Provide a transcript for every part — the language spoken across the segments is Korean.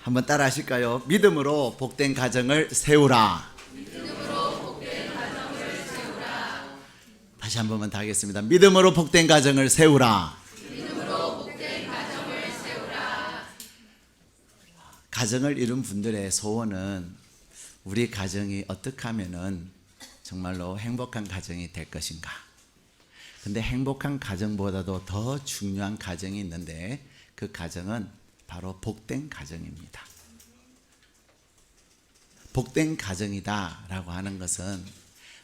한번 따라 하실까요? 믿음으로 복된 가정을 세우라. 다시 한 번만 더 하겠습니다. 믿음으로 복된 가정을 세우라. 가정을 이룬 분들의 소원은 우리 가정이 어떻게 하면은 정말로 행복한 가정이 될 것인가. 근데 행복한 가정보다도 더 중요한 가정이 있는데 그 가정은 바로 복된 가정입니다. 복된 가정이다 라고 하는 것은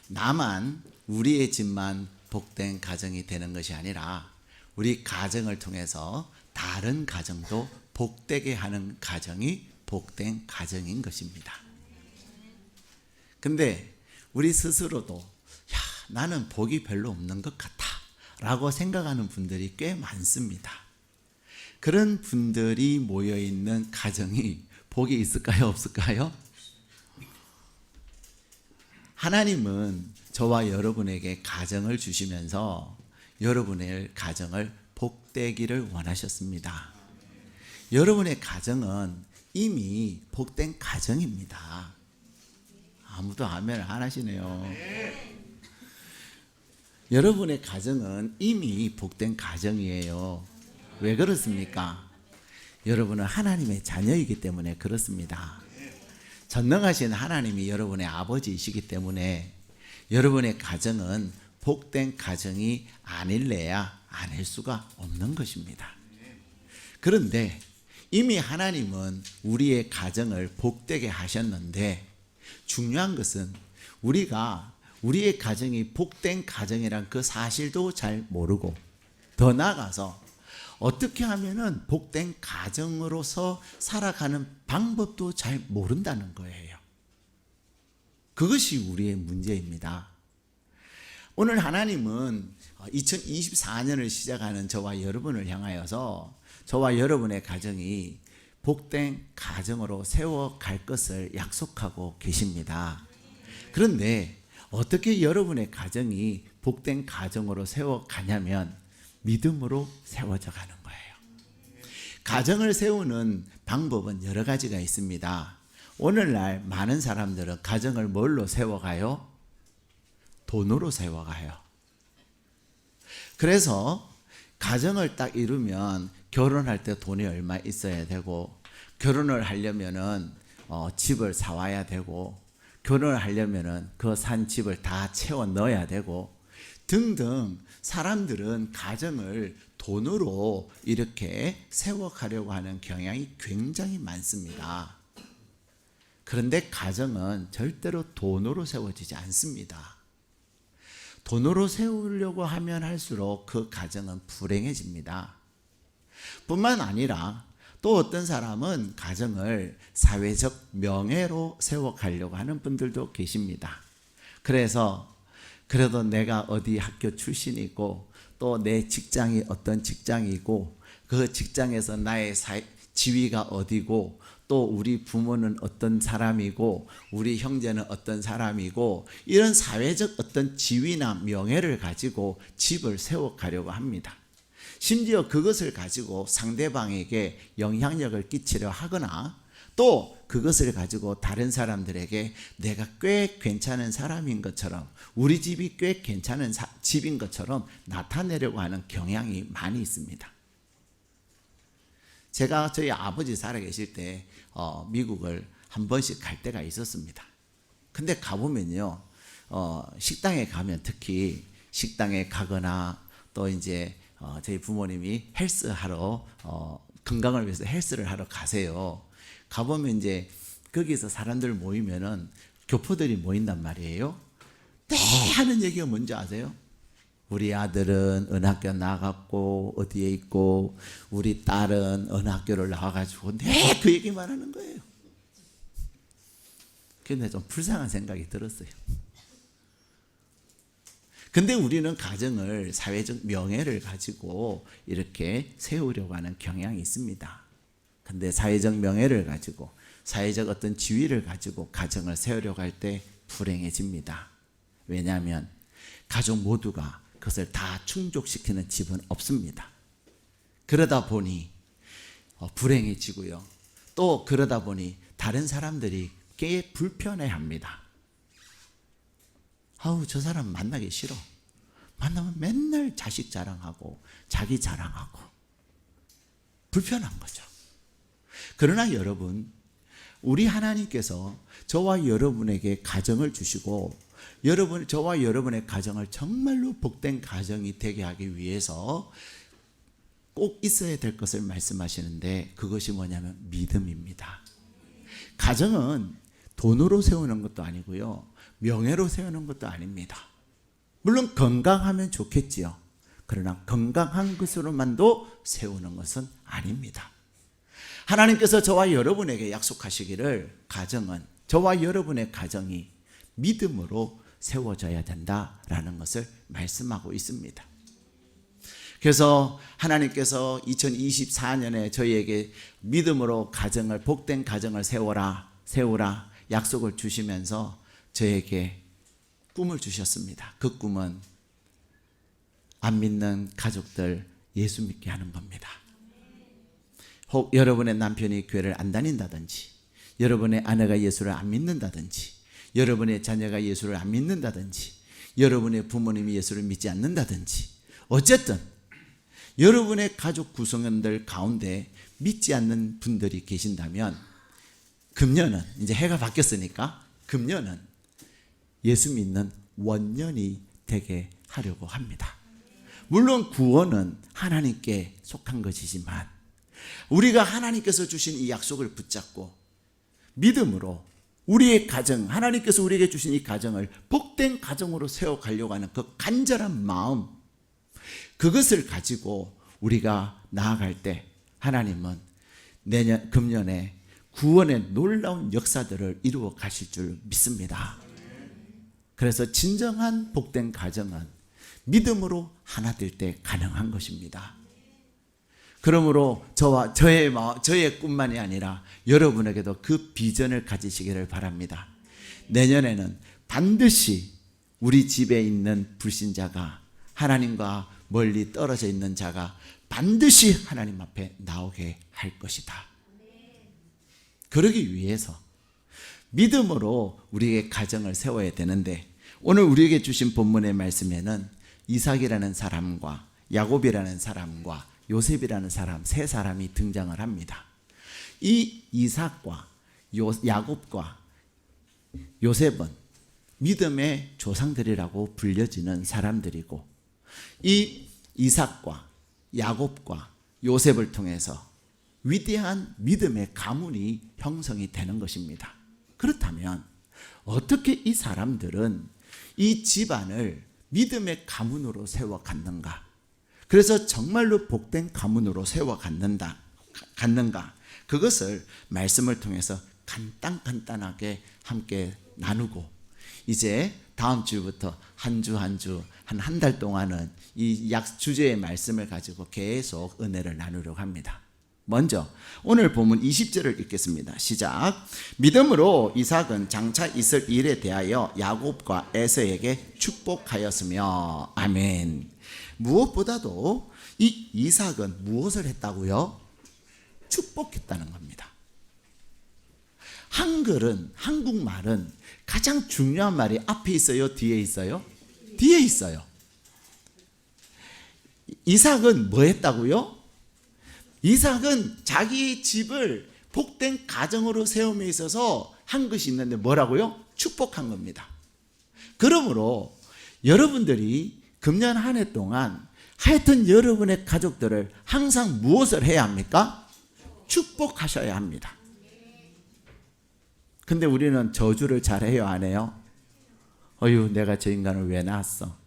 나만, 우리의 집만 복된 가정이 되는 것이 아니라 우리 가정을 통해서 다른 가정도 복되게 하는 가정이 복된 가정인 것입니다. 근데 우리 스스로도 야, 나는 복이 별로 없는 것 같아 라고 생각하는 분들이 꽤 많습니다. 그런 분들이 모여있는 가정이 복이 있을까요? 없을까요? 하나님은 저와 여러분에게 가정을 주시면서 여러분의 가정을 복되기를 원하셨습니다. 여러분의 가정은 이미 복된 가정입니다. 아무도 아멘을 안 하시네요. 여러분의 가정은 이미 복된 가정이에요. 왜 그렇습니까? 여러분은 하나님의 자녀이기 때문에 그렇습니다. 전능하신 하나님이 여러분의 아버지이시기 때문에 여러분의 가정은 복된 가정이 아닐래야 아닐 수가 없는 것입니다. 그런데 이미 하나님은 우리의 가정을 복되게 하셨는데 중요한 것은 우리가 우리의 가정이 복된 가정이란 그 사실도 잘 모르고 더 나아가서 어떻게 하면은 복된 가정으로서 살아가는 방법도 잘 모른다는 거예요. 그것이 우리의 문제입니다. 오늘 하나님은 2024년을 시작하는 저와 여러분을 향하여서 저와 여러분의 가정이 복된 가정으로 세워갈 것을 약속하고 계십니다. 그런데 어떻게 여러분의 가정이 복된 가정으로 세워가냐면 믿음으로 세워져 가는 거예요. 가정을 세우는 방법은 여러 가지가 있습니다. 오늘날 많은 사람들은 가정을 뭘로 세워가요? 돈으로 세워가요. 그래서 가정을 딱 이루면 결혼할 때 돈이 얼마 있어야 되고, 결혼을 하려면은 집을 사와야 되고, 결혼을 하려면은 그 산 집을 다 채워 넣어야 되고 등등, 사람들은 가정을 돈으로 이렇게 세워가려고 하는 경향이 굉장히 많습니다. 그런데 가정은 절대로 돈으로 세워지지 않습니다. 돈으로 세우려고 하면 할수록 그 가정은 불행해집니다. 뿐만 아니라 또 어떤 사람은 가정을 사회적 명예로 세워가려고 하는 분들도 계십니다. 그래서 그래도 내가 어디 학교 출신이고 또 내 직장이 어떤 직장이고 그 직장에서 나의 지위가 어디고 또 우리 부모는 어떤 사람이고 우리 형제는 어떤 사람이고 이런 사회적 어떤 지위나 명예를 가지고 집을 세워가려고 합니다. 심지어 그것을 가지고 상대방에게 영향력을 끼치려 하거나 또 그것을 가지고 다른 사람들에게 내가 꽤 괜찮은 사람인 것처럼, 우리 집이 꽤 괜찮은 집인 것처럼 나타내려고 하는 경향이 많이 있습니다. 제가 저희 아버지 살아계실 때 미국을 한 번씩 갈 때가 있었습니다. 근데 가보면요, 식당에 가면 특히 식당에 가거나 또 이제 저희 부모님이 헬스하러 건강을 위해서 헬스를 하러 가세요. 가보면 이제 거기서 사람들 모이면은 교포들이 모인단 말이에요. 네 하는 얘기가 뭔지 아세요? 우리 아들은 어느 학교 나갔고 어디에 있고 우리 딸은 어느 학교를 나와가지고 네 그 얘기만 하는 거예요. 근데 좀 불쌍한 생각이 들었어요. 근데 우리는 가정을 사회적 명예를 가지고 이렇게 세우려고 하는 경향이 있습니다. 근데 사회적 명예를 가지고 사회적 어떤 지위를 가지고 가정을 세우려고 할 때 불행해집니다. 왜냐하면 가족 모두가 그것을 다 충족시키는 집은 없습니다. 그러다 보니 불행해지고요. 또 그러다 보니 다른 사람들이 꽤 불편해합니다. 아우, 저 사람 만나기 싫어. 만나면 맨날 자식 자랑하고 자기 자랑하고 불편한 거죠. 그러나 여러분, 우리 하나님께서 저와 여러분에게 가정을 주시고 저와 여러분의 가정을 정말로 복된 가정이 되게 하기 위해서 꼭 있어야 될 것을 말씀하시는데, 그것이 뭐냐면 믿음입니다. 가정은 돈으로 세우는 것도 아니고요, 명예로 세우는 것도 아닙니다. 물론 건강하면 좋겠지요. 그러나 건강한 것으로만도 세우는 것은 아닙니다. 하나님께서 저와 여러분에게 약속하시기를, 가정은, 저와 여러분의 가정이 믿음으로 세워져야 된다라는 것을 말씀하고 있습니다. 그래서 하나님께서 2024년에 저희에게 믿음으로 가정을, 복된 가정을 세우라 약속을 주시면서 저에게 꿈을 주셨습니다. 그 꿈은 안 믿는 가족들 예수 믿게 하는 겁니다. 혹 여러분의 남편이 교회를 안 다닌다든지, 여러분의 아내가 예수를 안 믿는다든지, 여러분의 자녀가 예수를 안 믿는다든지, 여러분의 부모님이 예수를 믿지 않는다든지, 어쨌든 여러분의 가족 구성원들 가운데 믿지 않는 분들이 계신다면, 금년은 이제 해가 바뀌었으니까 금년은 예수 믿는 원년이 되게 하려고 합니다. 물론 구원은 하나님께 속한 것이지만 우리가 하나님께서 주신 이 약속을 붙잡고 믿음으로 우리의 가정, 하나님께서 우리에게 주신 이 가정을 복된 가정으로 세워가려고 하는 그 간절한 마음, 그것을 가지고 우리가 나아갈 때 하나님은 금년에 구원의 놀라운 역사들을 이루어 가실 줄 믿습니다. 그래서 진정한 복된 가정은 믿음으로 하나 될 때 가능한 것입니다. 그러므로 저의 꿈만이 아니라 여러분에게도 그 비전을 가지시기를 바랍니다. 내년에는 반드시 우리 집에 있는 불신자가, 하나님과 멀리 떨어져 있는 자가 반드시 하나님 앞에 나오게 할 것이다. 그러기 위해서 믿음으로 우리의 가정을 세워야 되는데, 오늘 우리에게 주신 본문의 말씀에는 이삭이라는 사람과 야곱이라는 사람과 요셉이라는 사람, 세 사람이 등장을 합니다. 이 이삭과 야곱과 요셉은 믿음의 조상들이라고 불려지는 사람들이고, 이 이삭과 야곱과 요셉을 통해서 위대한 믿음의 가문이 형성이 되는 것입니다. 그렇다면 어떻게 이 사람들은 이 집안을 믿음의 가문으로 세워갔는가? 그래서 정말로 복된 가문으로 세워갔는가? 그것을 말씀을 통해서 간단하게 함께 나누고, 이제 다음 주부터 한 달 동안은 이 주제의 말씀을 가지고 계속 은혜를 나누려고 합니다. 먼저 오늘 본문 20절을 읽겠습니다. 시작. 믿음으로 이삭은 장차 있을 일에 대하여 야곱과 에서에게 축복하였으며. 아멘. 무엇보다도 이 이삭은 무엇을 했다고요? 축복했다는 겁니다. 한국말은 가장 중요한 말이 앞에 있어요, 뒤에 있어요? 뒤에 있어요. 이삭은 뭐 했다고요? 이삭은 자기 집을 복된 가정으로 세움에 있어서 한 것이 있는데 뭐라고요? 축복한 겁니다. 그러므로 여러분들이 금년 한 해 동안 하여튼 여러분의 가족들을 항상 무엇을 해야 합니까? 축복하셔야 합니다. 근데 우리는 저주를 잘해요, 안 해요? 어휴, 내가 저 인간을 왜 낳았어?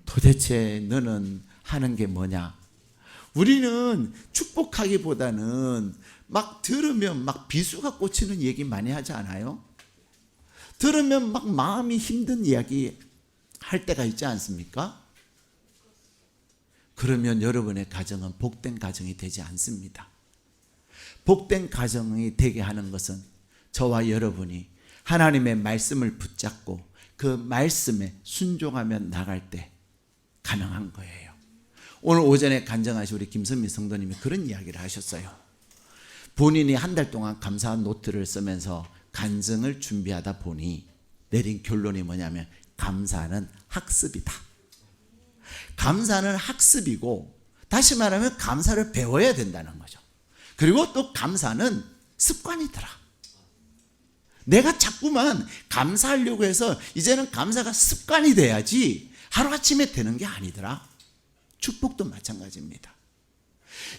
도대체 너는 하는 게 뭐냐? 우리는 축복하기보다는 막 들으면 막 비수가 꽂히는 얘기 많이 하지 않아요? 들으면 막 마음이 힘든 이야기 할 때가 있지 않습니까? 그러면 여러분의 가정은 복된 가정이 되지 않습니다. 복된 가정이 되게 하는 것은 저와 여러분이 하나님의 말씀을 붙잡고 그 말씀에 순종하며 나갈 때 가능한 거예요. 오늘 오전에 간증하신 우리 김선미 성도님이 그런 이야기를 하셨어요. 본인이 한 달 동안 감사 노트를 쓰면서 간증을 준비하다 보니 내린 결론이 뭐냐면 감사는 학습이다. 감사는 학습이고 다시 말하면 감사를 배워야 된다는 거죠. 그리고 또 감사는 습관이더라. 내가 자꾸만 감사하려고 해서 이제는 감사가 습관이 돼야지 하루아침에 되는 게 아니더라. 축복도 마찬가지입니다.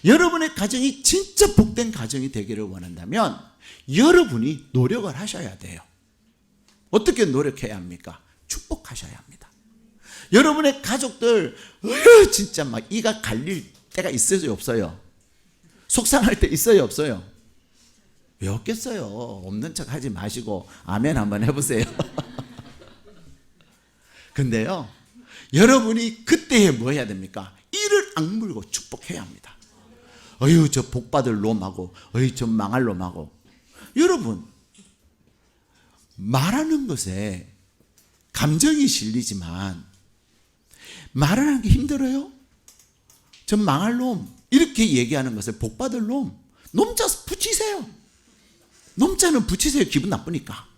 여러분의 가정이 진짜 복된 가정이 되기를 원한다면 여러분이 노력을 하셔야 돼요. 어떻게 노력해야 합니까? 축복하셔야 합니다. 여러분의 가족들 진짜 막 이가 갈릴 때가 있어요, 없어요? 속상할 때 있어요, 없어요? 왜 없겠어요? 없는 척 하지 마시고 아멘 한번 해보세요. 근데요, 여러분이 그때에 뭐 해야 됩니까? 이를 악물고 축복해야 합니다. 어휴, 저 복받을 놈하고, 어휴, 저 망할 놈하고. 여러분, 말하는 것에 감정이 실리지만 말하는 게 힘들어요? 저 망할 놈, 이렇게 얘기하는 것을 복받을 놈, 놈자 붙이세요. 놈자는 붙이세요. 기분 나쁘니까.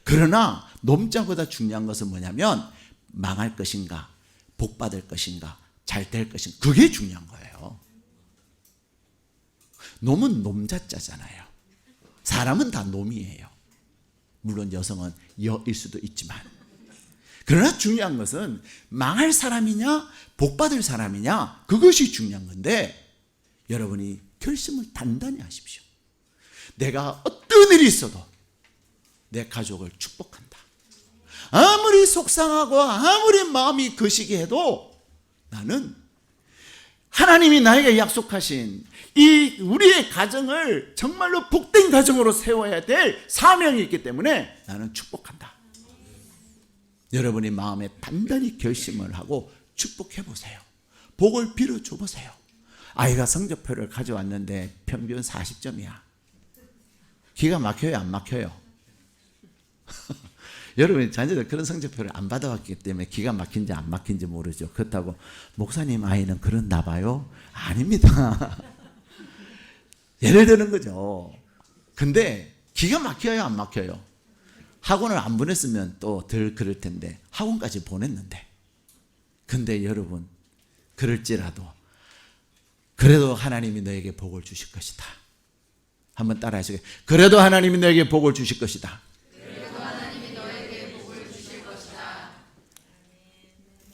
그러나 놈자보다 중요한 것은 뭐냐면 망할 것인가, 복받을 것인가, 잘 될 것인가, 그게 중요한 거예요. 놈은 놈자자잖아요. 사람은 다 놈이에요. 물론 여성은 여일 수도 있지만. 그러나 중요한 것은 망할 사람이냐 복받을 사람이냐, 그것이 중요한 건데 여러분이 결심을 단단히 하십시오. 내가 어떤 일이 있어도 내 가족을 축복한다. 아무리 속상하고 아무리 마음이 거시기 해도 나는 하나님이 나에게 약속하신 이 우리의 가정을 정말로 복된 가정으로 세워야 될 사명이 있기 때문에 나는 축복한다. 여러분이 마음에 단단히 결심을 하고 축복해 보세요. 복을 빌어줘 보세요. 아이가 성적표를 가져왔는데 평균 40점이야. 기가 막혀요, 안 막혀요? 여러분 자녀들 그런 성적표를 안 받아왔기 때문에 기가 막힌지 안 막힌지 모르죠. 그렇다고 목사님 아이는 그런가 봐요? 아닙니다. 예를 드는 거죠. 근데 기가 막혀요, 안 막혀요? 학원을 안 보냈으면 또 덜 그럴 텐데 학원까지 보냈는데, 근데 여러분 그럴지라도 그래도 하나님이 너에게 복을 주실 것이다. 한번 따라 하시게. 그래도 하나님이 너에게 복을 주실 것이다.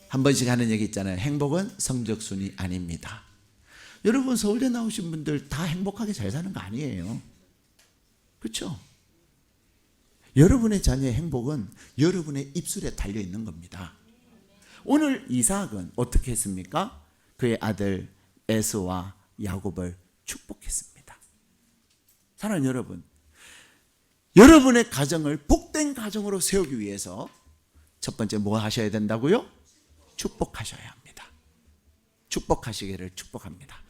한 번씩 하는 얘기 있잖아요. 행복은 성적순이 아닙니다. 여러분 서울대 나오신 분들 다 행복하게 잘 사는 거 아니에요. 그렇죠? 여러분의 자녀의 행복은 여러분의 입술에 달려 있는 겁니다. 오늘 이삭은 어떻게 했습니까? 그의 아들 에서와 야곱을 축복했습니다. 사랑하는 여러분, 여러분의 가정을 복된 가정으로 세우기 위해서 첫 번째 뭐 하셔야 된다고요? 축복하셔야 합니다. 축복하시기를 축복합니다.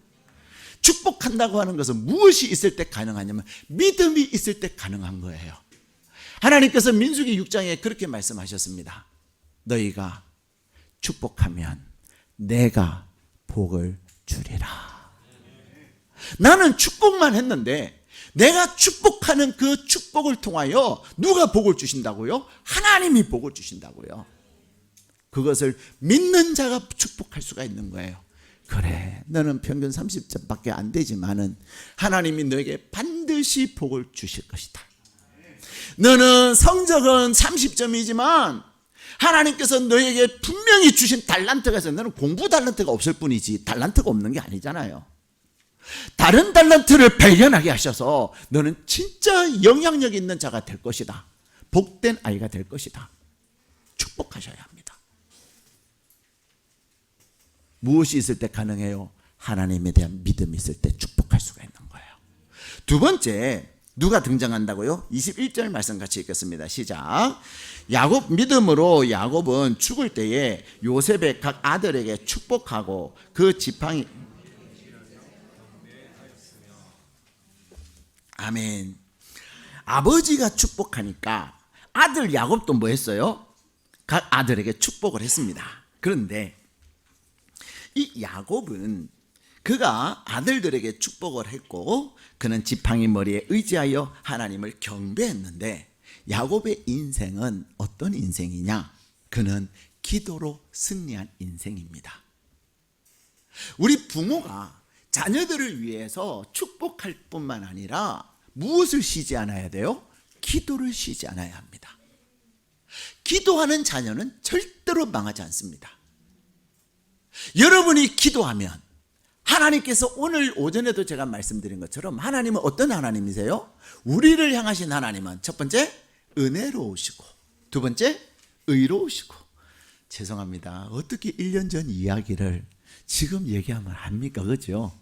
축복한다고 하는 것은 무엇이 있을 때 가능하냐면 믿음이 있을 때 가능한 거예요. 하나님께서 민수기 6장에 그렇게 말씀하셨습니다. 너희가 축복하면 내가 복을 주리라. 나는 축복만 했는데 내가 축복하는 그 축복을 통하여 누가 복을 주신다고요? 하나님이 복을 주신다고요. 그것을 믿는 자가 축복할 수가 있는 거예요. 그래, 너는 평균 30점밖에 안 되지만은 하나님이 너에게 반드시 복을 주실 것이다. 너는 성적은 30점이지만 하나님께서 너에게 분명히 주신 달란트가 있어. 너는 공부 달란트가 없을 뿐이지 달란트가 없는 게 아니잖아요. 다른 달란트를 발견하게 하셔서 너는 진짜 영향력 있는 자가 될 것이다. 복된 아이가 될 것이다. 축복하셔야 합니다. 무엇이 있을 때 가능해요? 하나님에 대한 믿음이 있을 때 축복할 수가 있는 거예요. 두 번째, 누가 등장한다고요? 21절 말씀 같이 읽겠습니다. 시작. 야곱 믿음으로 야곱은 죽을 때에 요셉의 각 아들에게 축복하고 그 지팡이 아멘. 아버지가 축복하니까 아들 야곱도 뭐 했어요? 각 아들에게 축복을 했습니다. 그런데 이 야곱은 그가 아들들에게 축복을 했고 그는 지팡이 머리에 의지하여 하나님을 경배했는데 야곱의 인생은 어떤 인생이냐? 그는 기도로 승리한 인생입니다. 우리 부모가 자녀들을 위해서 축복할 뿐만 아니라 무엇을 쉬지 않아야 돼요? 기도를 쉬지 않아야 합니다. 기도하는 자녀는 절대로 망하지 않습니다. 여러분이 기도하면 하나님께서 오늘 오전에도 제가 말씀드린 것처럼 하나님은 어떤 하나님이세요? 우리를 향하신 하나님은 첫 번째 은혜로우시고 두 번째 의로우시고. 죄송합니다. 어떻게 1년 전 이야기를 지금 얘기하면 합니까? 그죠?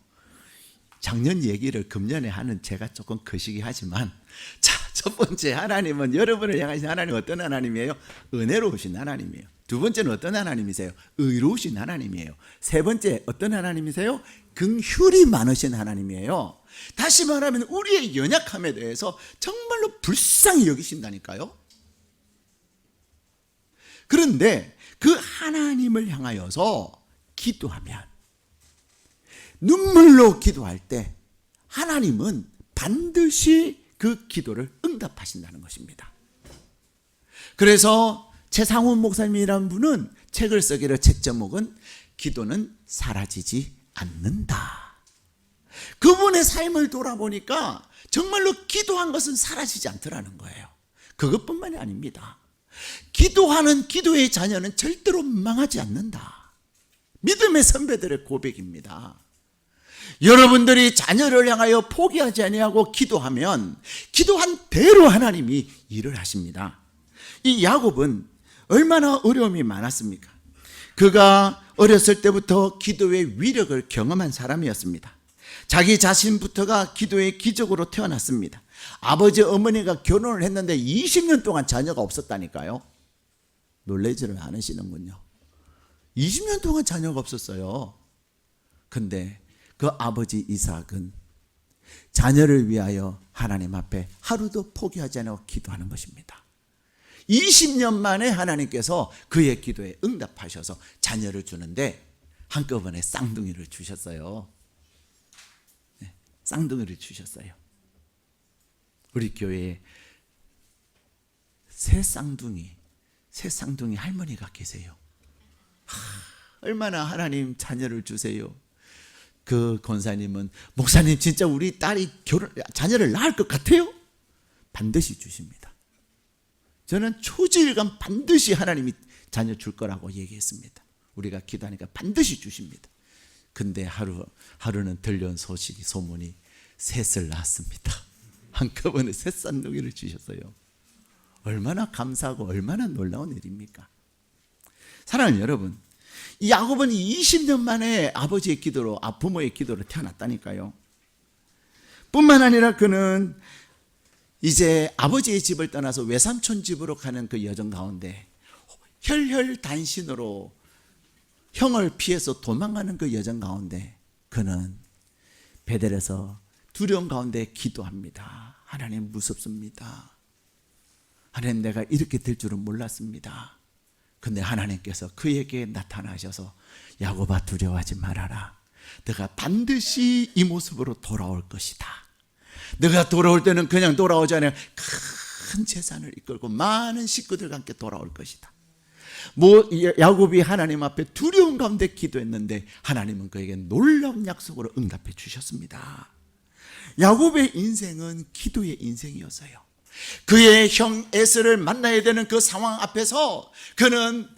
작년 얘기를 금년에 하는 제가 조금 거시기 하지만, 자, 첫 번째 하나님은 여러분을 향하신 하나님은 어떤 하나님이에요? 은혜로우신 하나님이에요. 두 번째는 어떤 하나님이세요? 의로우신 하나님이에요. 세 번째 어떤 하나님이세요? 긍휼이 많으신 하나님이에요. 다시 말하면 우리의 연약함에 대해서 정말로 불쌍히 여기신다니까요. 그런데 그 하나님을 향하여서 기도하면, 눈물로 기도할 때 하나님은 반드시 그 기도를 응답하신다는 것입니다. 그래서 최상훈 목사님이라는 분은 책을 쓰기로 책 제목은 기도는 사라지지 않는다. 그분의 삶을 돌아보니까 정말로 기도한 것은 사라지지 않더라는 거예요. 그것뿐만이 아닙니다. 기도하는 기도의 자녀는 절대로 망하지 않는다. 믿음의 선배들의 고백입니다. 여러분들이 자녀를 향하여 포기하지 아니하고 기도하면 기도한 대로 하나님이 일을 하십니다. 이 야곱은 얼마나 어려움이 많았습니까? 그가 어렸을 때부터 기도의 위력을 경험한 사람이었습니다. 자기 자신부터가 기도의 기적으로 태어났습니다. 아버지 어머니가 결혼을 했는데 20년 동안 자녀가 없었다니까요. 놀라지를 않으시는군요. 20년 동안 자녀가 없었어요. 근데 그 아버지 이삭은 자녀를 위하여 하나님 앞에 하루도 포기하지 않고 기도하는 것입니다. 20년 만에 하나님께서 그의 기도에 응답하셔서 자녀를 주는데 한꺼번에 쌍둥이를 주셨어요. 네, 쌍둥이를 주셨어요. 우리 교회에 새 쌍둥이 할머니가 계세요. 얼마나 하나님 자녀를 주세요. 그 권사님은 목사님 진짜 우리 딸이 자녀를 낳을 것 같아요? 반드시 주십니다. 저는 초지일간 반드시 하나님이 자녀 줄 거라고 얘기했습니다. 우리가 기도하니까 반드시 주십니다. 근데 하루는 들려온 소문이 셋을 낳았습니다. 한꺼번에 셋 쌍둥이를 주셨어요. 얼마나 감사하고 얼마나 놀라운 일입니까? 사랑하는 여러분, 이 야곱은 20년 만에 아버지의 기도로, 부모의 기도로 태어났다니까요. 뿐만 아니라 그는 이제 아버지의 집을 떠나서 외삼촌 집으로 가는 그 여정 가운데 혈혈단신으로 형을 피해서 도망가는 그 여정 가운데 그는 베델에서 두려움 가운데 기도합니다. 하나님 무섭습니다. 하나님 내가 이렇게 될 줄은 몰랐습니다. 근데 하나님께서 그에게 나타나셔서 야곱아 두려워하지 말아라. 내가 반드시 이 모습으로 돌아올 것이다. 내가 돌아올 때는 그냥 돌아오지 않아요. 큰 재산을 이끌고 많은 식구들과 함께 돌아올 것이다. 야곱이 하나님 앞에 두려움 가운데 기도했는데 하나님은 그에게 놀라운 약속으로 응답해 주셨습니다. 야곱의 인생은 기도의 인생이었어요. 그의 형 에서를 만나야 되는 그 상황 앞에서 그는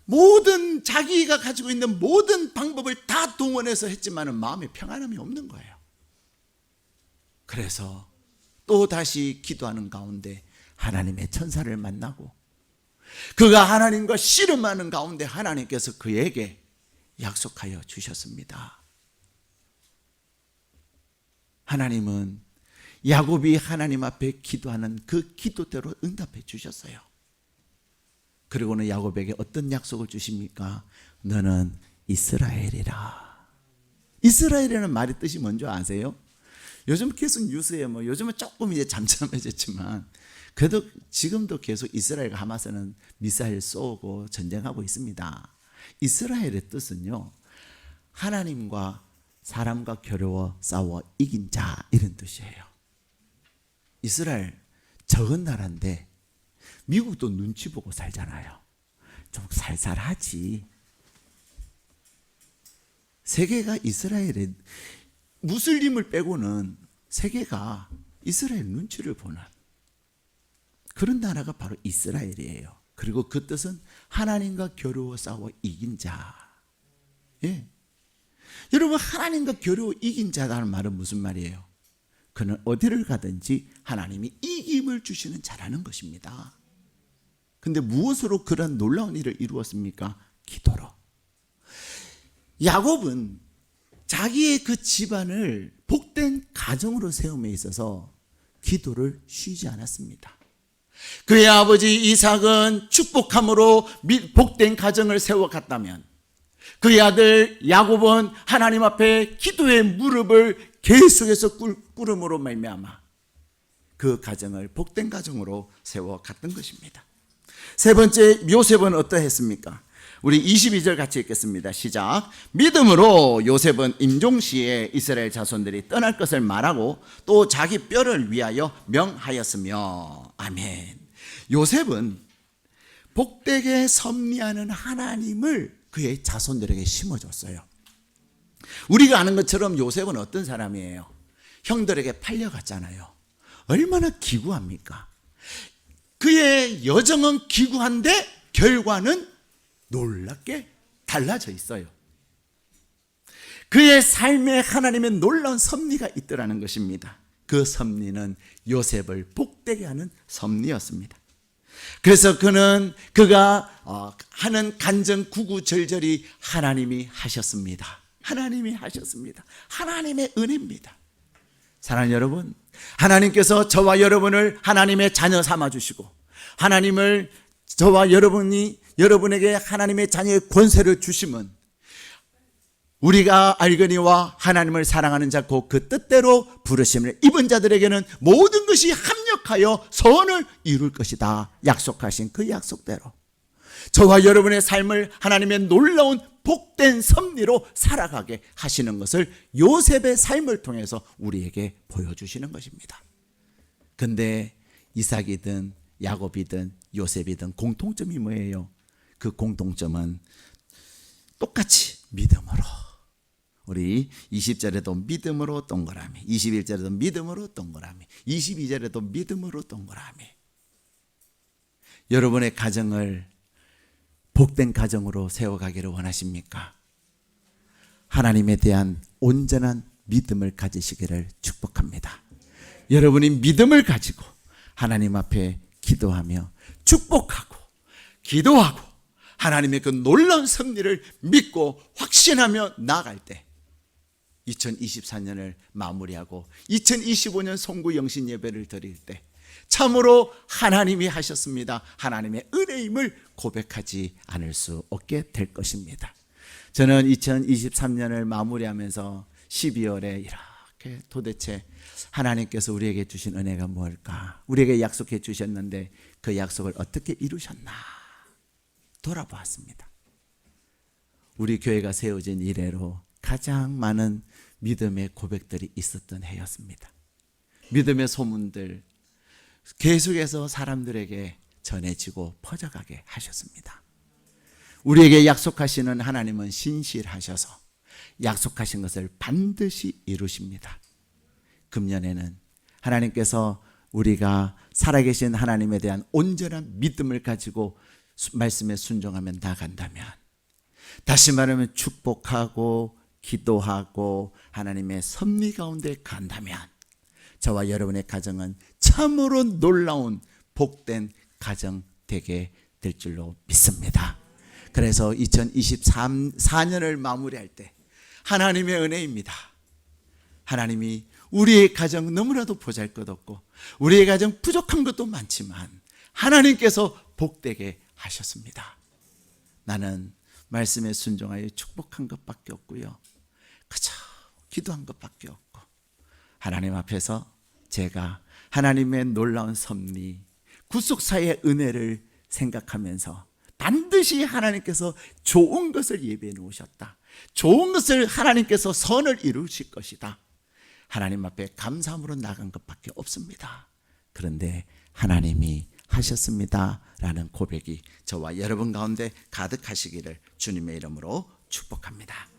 모든 자기가 가지고 있는 모든 방법을 다 동원해서 했지만 마음에 평안함이 없는 거예요. 그래서 또 다시 기도하는 가운데 하나님의 천사를 만나고 그가 하나님과 씨름하는 가운데 하나님께서 그에게 약속하여 주셨습니다. 하나님은 야곱이 하나님 앞에 기도하는 그 기도대로 응답해 주셨어요. 그리고는 야곱에게 어떤 약속을 주십니까? 너는 이스라엘이라. 이스라엘이라는 말의 뜻이 뭔지 아세요? 요즘 계속 뉴스에 요즘은 조금 이제 잠잠해졌지만 그래도 지금도 계속 이스라엘과 하마스는 미사일 쏘고 전쟁하고 있습니다. 이스라엘의 뜻은요, 하나님과 사람과 겨루어 싸워 이긴 자, 이런 뜻이에요. 이스라엘 적은 나라인데 미국도 눈치 보고 살잖아요. 좀 살살하지. 세계가 이스라엘의, 무슬림을 빼고는 세계가 이스라엘 눈치를 보는 그런 나라가 바로 이스라엘이에요. 그리고 그 뜻은 하나님과 겨루어 싸워 이긴 자. 예. 여러분, 하나님과 겨루어 이긴 자라는 말은 무슨 말이에요? 그는 어디를 가든지 하나님이 이김을 주시는 자라는 것입니다. 근데 무엇으로 그런 놀라운 일을 이루었습니까? 기도로. 야곱은 자기의 그 집안을 복된 가정으로 세움에 있어서 기도를 쉬지 않았습니다. 그의 아버지 이삭은 축복함으로 복된 가정을 세워갔다면, 그의 아들 야곱은 하나님 앞에 기도의 무릎을 계속해서 꿇음으로 말미암아 그 가정을 복된 가정으로 세워갔던 것입니다. 세 번째, 요셉은 어떠했습니까? 우리 22절 같이 읽겠습니다. 시작. 믿음으로 요셉은 임종시에 이스라엘 자손들이 떠날 것을 말하고 또 자기 뼈를 위하여 명하였으며. 아멘. 요셉은 복되게 섭리하는 하나님을 그의 자손들에게 심어줬어요. 우리가 아는 것처럼 요셉은 어떤 사람이에요? 형들에게 팔려갔잖아요. 얼마나 기구합니까? 그의 여정은 기구한데 결과는 놀랍게 달라져 있어요. 그의 삶에 하나님의 놀라운 섭리가 있더라는 것입니다. 그 섭리는 요셉을 복되게 하는 섭리였습니다. 그래서 그가 하는 간증 구구절절이 하나님이 하셨습니다. 하나님이 하셨습니다. 하나님의 은혜입니다. 사랑하는 여러분, 하나님께서 저와 여러분을 하나님의 자녀 삼아주시고, 하나님을 저와 여러분에게 하나님의 자녀의 권세를 주심은 우리가 알거니와 하나님을 사랑하는 자 곧 그 뜻대로 부르심을 입은 자들에게는 모든 것이 합력하여 선을 이룰 것이다. 약속하신 그 약속대로 저와 여러분의 삶을 하나님의 놀라운 복된 섭리로 살아가게 하시는 것을 요셉의 삶을 통해서 우리에게 보여주시는 것입니다. 근데 이삭이든 야곱이든 요셉이든 공통점이 뭐예요? 그 공통점은 똑같이 믿음으로. 우리 20절에도 믿음으로 동그라미, 21절에도 믿음으로 동그라미, 22절에도 믿음으로 동그라미. 여러분의 가정을 복된 가정으로 세워가기를 원하십니까? 하나님에 대한 온전한 믿음을 가지시기를 축복합니다. 여러분이 믿음을 가지고 하나님 앞에 기도하며 축복하고 기도하고 하나님의 그 놀라운 섭리를 믿고 확신하며 나아갈 때 2024년을 마무리하고 2025년 송구 영신 예배를 드릴 때 참으로 하나님이 하셨습니다. 하나님의 은혜임을 고백하지 않을 수 없게 될 것입니다. 저는 2023년을 마무리하면서 12월에 이렇게 도대체 하나님께서 우리에게 주신 은혜가 뭘까? 우리에게 약속해 주셨는데 그 약속을 어떻게 이루셨나? 돌아보았습니다. 우리 교회가 세워진 이래로 가장 많은 믿음의 고백들이 있었던 해였습니다. 믿음의 소문들 계속해서 사람들에게 전해지고 퍼져가게 하셨습니다. 우리에게 약속하시는 하나님은 신실하셔서 약속하신 것을 반드시 이루십니다. 금년에는 하나님께서 우리가 살아계신 하나님에 대한 온전한 믿음을 가지고 말씀에 순종하며 나간다면, 다시 말하면 축복하고 기도하고 하나님의 섭리 가운데 간다면 저와 여러분의 가정은 참으로 놀라운 복된 가정 되게 될 줄로 믿습니다. 그래서 2024년을 마무리할 때 하나님의 은혜입니다. 하나님이 우리의 가정 너무나도 보잘것없고 우리의 가정 부족한 것도 많지만 하나님께서 복되게 하셨습니다. 나는 말씀에 순종하여 축복한 것밖에 없고요, 그저 기도한 것밖에 없고 하나님 앞에서 제가 하나님의 놀라운 섭리, 구속사의 은혜를 생각하면서 반드시 반드시 하나님께서 좋은 것을 예비해 놓으셨다. 좋은 것을 하나님께서 선을 이루실 것이다. 하나님 앞에 감사함으로 나간 것밖에 없습니다. 그런데 하나님이 하셨습니다 라는 고백이 저와 여러분 가운데 가득하시기를 주님의 이름으로 축복합니다.